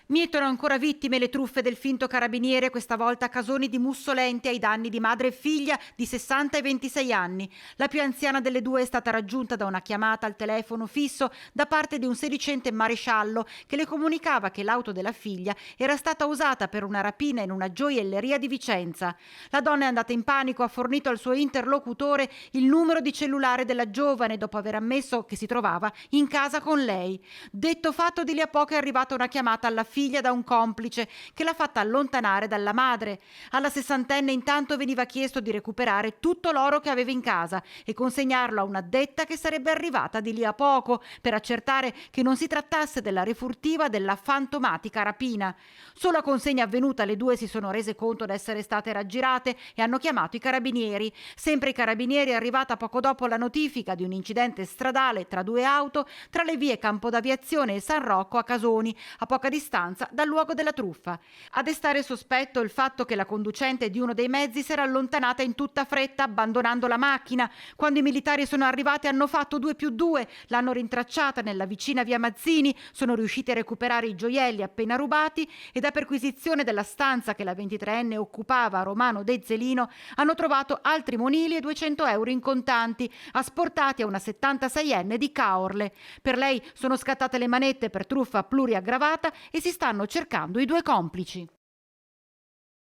Mietono ancora vittime le truffe del finto carabiniere, questa volta Casoni di Mussolenti ai danni di madre e figlia di 60 e 26 anni. La più anziana delle due è stata raggiunta da una chiamata al telefono fisso da parte di un sedicente maresciallo che le comunicava che l'auto della figlia era stata usata per una rapina in una gioielleria di Vicenza. La donna è andata in panico, ha fornito al suo interlocutore il numero di cellulare della giovane dopo aver ammesso che si trovava in casa con lei. Detto fatto, di lì a poco è arrivata una chiamata alla figlia da un complice che l'ha fatta allontanare dalla madre. Alla sessantenne intanto veniva chiesto di recuperare tutto l'oro che aveva in casa e consegnarlo a un'addetta che sarebbe arrivata di lì a poco per accertare che non si trattasse della refurtiva della fantomatica rapina. Solo a consegna avvenuta le due si sono rese conto di essere state raggirate e hanno chiamato i carabinieri. Sempre i carabinieri è arrivata poco dopo la notifica di un incidente stradale tra due auto tra le vie Campodaviazione e San Rocco a Casoni, a poca distanza dal luogo della truffa. A destare sospetto il fatto che la conducente di uno dei mezzi si era allontanata in tutta fretta abbandonando la macchina. Quando i militari sono arrivati hanno fatto 2+2, l'hanno rintracciata nella vicina via Mazzini, sono riusciti a recuperare i gioielli appena rubati e da perquisizione della stanza che la 23enne occupava a Romano De Zelino hanno trovato altri monili e 200 euro in contanti asportati a una 76enne di Caorle. Per lei sono scattate le manette per truffa pluriaggravata e si stanno cercando i due complici.